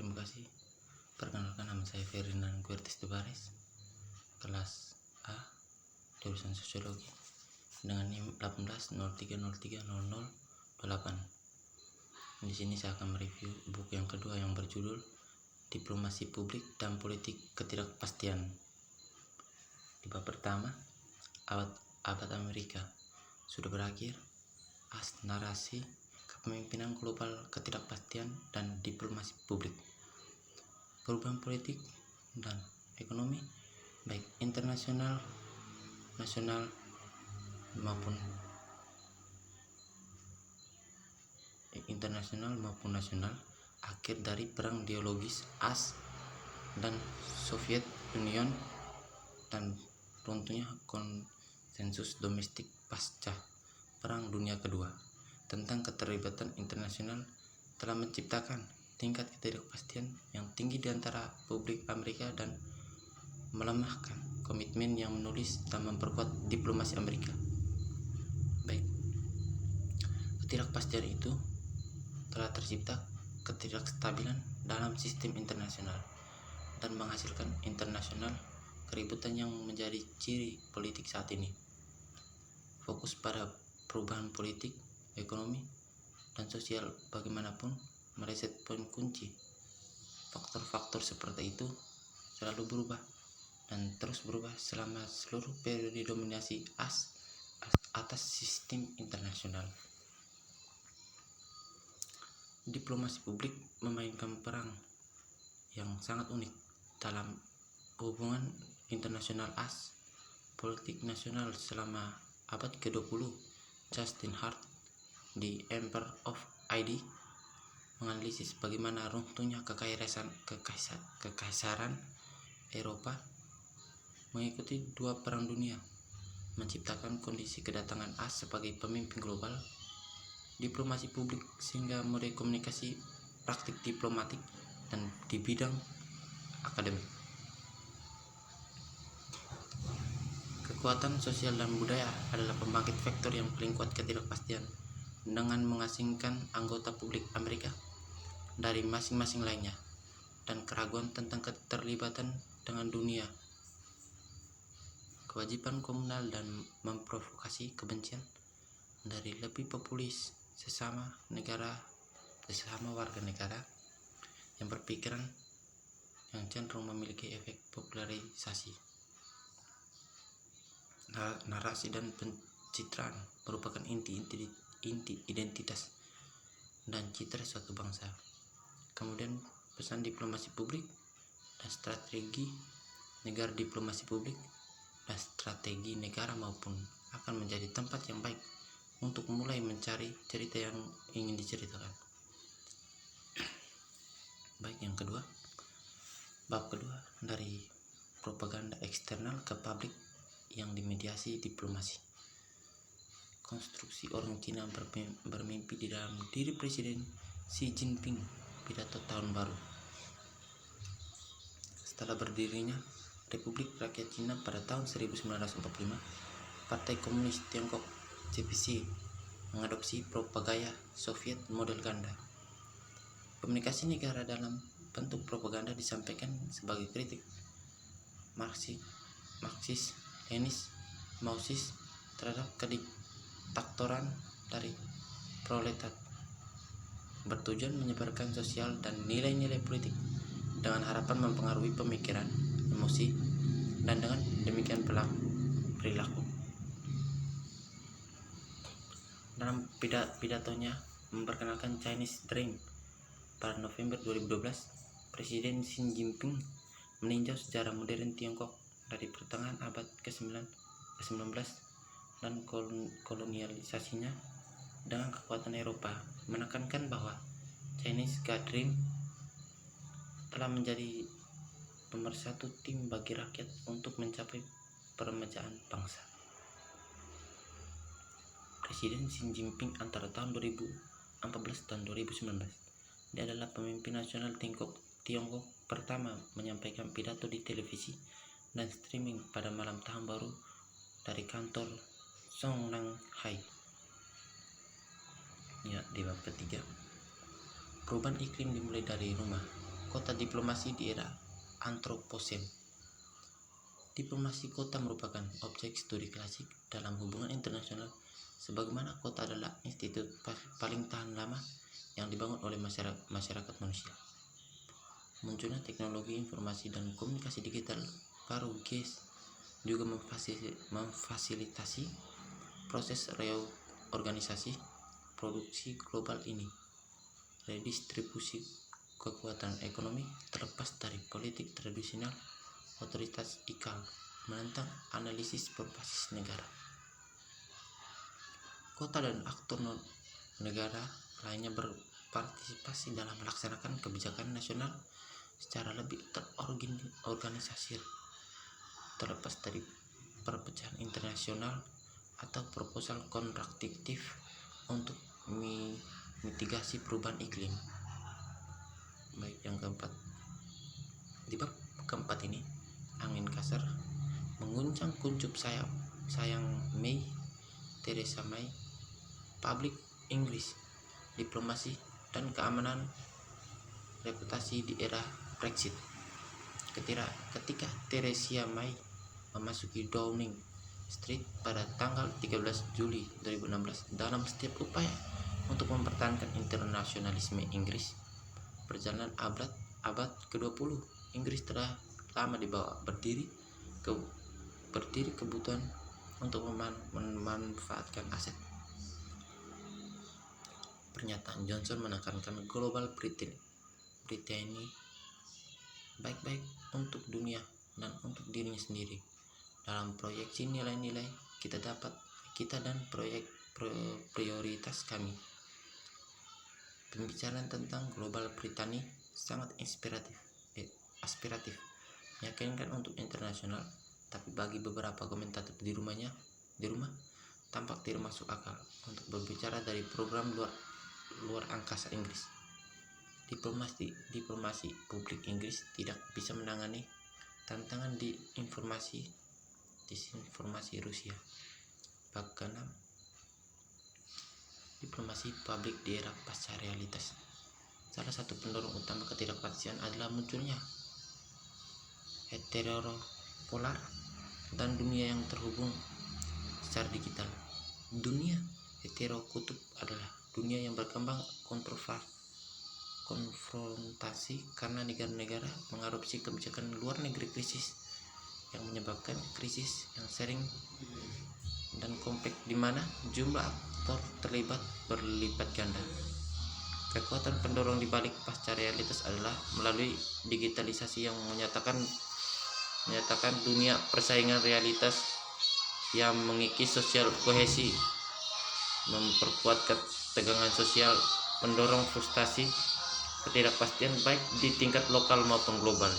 Terima kasih. Perkenalkan, nama saya Ferdinand Guertes Tubares, kelas A, jurusan Sosiologi, dengan NIM 1803030028. Di sini saya akan mereview buku yang kedua yang berjudul Diplomasi Publik dan Politik Ketidakpastian. Di bab pertama, abad Amerika sudah berakhir, narasi kepemimpinan global, ketidakpastian, dan diplomasi publik. Perubahan politik dan ekonomi, baik internasional, nasional maupun nasional, akhir dari perang ideologis AS dan Soviet Union, dan runtuhnya konsensus domestik pasca Perang Dunia Kedua tentang keterlibatan internasional telah menciptakan tingkat ketidakpastian yang tinggi di antara publik Amerika dan melemahkan komitmen yang menulis dan memperkuat diplomasi Amerika. Baik, ketidakpastian itu telah tercipta ketidakstabilan dalam sistem internasional dan menghasilkan internasional keributan yang menjadi ciri politik saat ini. Fokus pada perubahan politik, ekonomi, dan sosial bagaimanapun meleset poin kunci. Faktor-faktor seperti itu selalu berubah dan terus berubah selama seluruh periode dominasi AS atas sistem internasional. Diplomasi publik memainkan peran yang sangat unik dalam hubungan internasional AS. Politik nasional selama abad ke-20, Justin Hart di Empire of Ideas menganalisis bagaimana runtuhnya kekaisaran Eropa mengikuti dua perang dunia menciptakan kondisi kedatangan AS sebagai pemimpin global diplomasi publik sehingga mode komunikasi praktik diplomatik dan di bidang akademik. Kekuatan sosial dan budaya adalah pembangkit vektor yang paling kuat ketidakpastian, dengan mengasingkan anggota publik Amerika dari masing-masing lainnya dan keraguan tentang keterlibatan dengan dunia. Kewajiban komunal dan memprovokasi kebencian dari lebih populis sesama warga negara yang berpikiran yang cenderung memiliki efek popularisasi. Narasi dan pencitraan merupakan inti identitas dan citra suatu bangsa. Kemudian pesan diplomasi publik dan strategi negara. Diplomasi publik dan strategi negara maupun akan menjadi tempat yang baik untuk mulai mencari cerita yang ingin diceritakan. Baik, yang kedua, bab kedua, dari propaganda eksternal ke publik yang dimediasi diplomasi. Konstruksi orang Cina bermimpi di dalam diri Presiden Xi Jinping pidato tahun baru. Setelah berdirinya Republik Rakyat Cina pada tahun 1945, Partai Komunis Tiongkok CPC mengadopsi propaganda Soviet model ganda. Komunikasi negara dalam bentuk propaganda disampaikan sebagai kritik Marxis, Lenis, Maois terhadap kediktatoran dari proletat, bertujuan menyebarkan sosial dan nilai-nilai politik dengan harapan mempengaruhi pemikiran, emosi, dan dengan demikian perilaku. Dalam pidatonya memperkenalkan Chinese Dream pada November 2012, Presiden Xi Jinping meninjau sejarah modern Tiongkok dari pertengahan abad ke-19 dan kolonialisasinya dengan kekuatan Eropa, menekankan bahwa Chinese Dream telah menjadi pemersatu tim bagi rakyat untuk mencapai peremajaan bangsa. Presiden Xi Jinping antara tahun 2014 dan 2019, dia adalah pemimpin nasional Tiongkok pertama menyampaikan pidato di televisi dan streaming pada malam tahun baru dari kantor Songnanhai. Ya, di bab ketiga, perubahan iklim dimulai dari rumah. Kota diplomasi di era Antroposen. Diplomasi kota merupakan objek studi klasik dalam hubungan internasional, sebagaimana kota adalah institut paling tahan lama yang dibangun oleh masyarakat manusia. Munculnya teknologi informasi dan komunikasi digital baru GIS juga memfasilitasi proses reorganisasi produksi global ini. Redistribusi kekuatan ekonomi terlepas dari politik tradisional. Otoritas IKAL menentang analisis berbasis negara. Kota dan aktor negara lainnya berpartisipasi dalam melaksanakan kebijakan nasional secara lebih terorganisasi, terlepas dari perpecahan internasional atau proposal kontradiktif untuk mitigasi perubahan iklim. Baik, yang keempat, di bab keempat ini, angin kasar mengguncang kuncup sayang May, Theresa May, publik Inggris, diplomasi dan keamanan reputasi di era Brexit. Ketika Theresa May memasuki Downing Street pada tanggal 13 Juli 2016 dalam setiap upaya untuk mempertahankan internasionalisme Inggris, perjalanan abad ke-20 Inggris telah lama dibawa berdiri kebutuhan untuk memanfaatkan aset. Pernyataan Johnson menekankan Global Britain baik-baik untuk dunia dan untuk dirinya sendiri. Dalam proyeksi nilai-nilai kita dan prioritas kami. Pembicaraan tentang Global Britannia sangat aspiratif, meyakinkan untuk internasional, tapi bagi beberapa komentator di rumah tampak tidak masuk akal untuk berbicara dari program luar angkasa Inggris. Diplomasi publik Inggris tidak bisa menangani tantangan disinformasi Rusia. Bab ke-6, diplomasi publik di era pasca realitas. Salah satu pendorong utama ketidakpastian adalah munculnya heteropolar dan dunia yang terhubung secara digital. Dunia heterokutub adalah dunia yang berkembang konfrontasi karena negara-negara mengadopsi kebijakan luar negeri krisis yang menyebabkan krisis yang sering dan kompleks di mana jumlah aktor terlibat berlipat ganda. Kekuatan pendorong di balik pasca realitas adalah melalui digitalisasi yang menyatakan dunia persaingan realitas yang mengikis sosial kohesi, memperkuat ketegangan sosial, mendorong frustasi, ketidakpastian baik di tingkat lokal maupun global.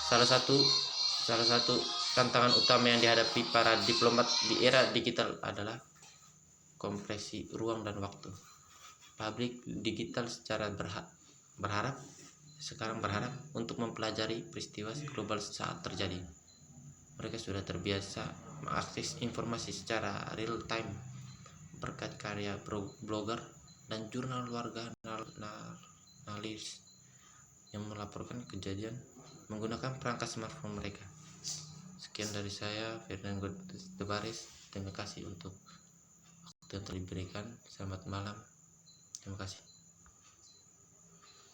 Salah satu tantangan utama yang dihadapi para diplomat di era digital adalah kompresi ruang dan waktu. Publik digital berharap untuk mempelajari peristiwa global saat terjadi. Mereka sudah terbiasa mengakses informasi secara real time berkat karya blogger dan jurnal warga analis yang melaporkan kejadian menggunakan perangkat smartphone mereka. Sekian dari saya, Ferdinand Tebaris. Terima kasih untuk waktu yang telah diberikan. Selamat malam. Terima kasih.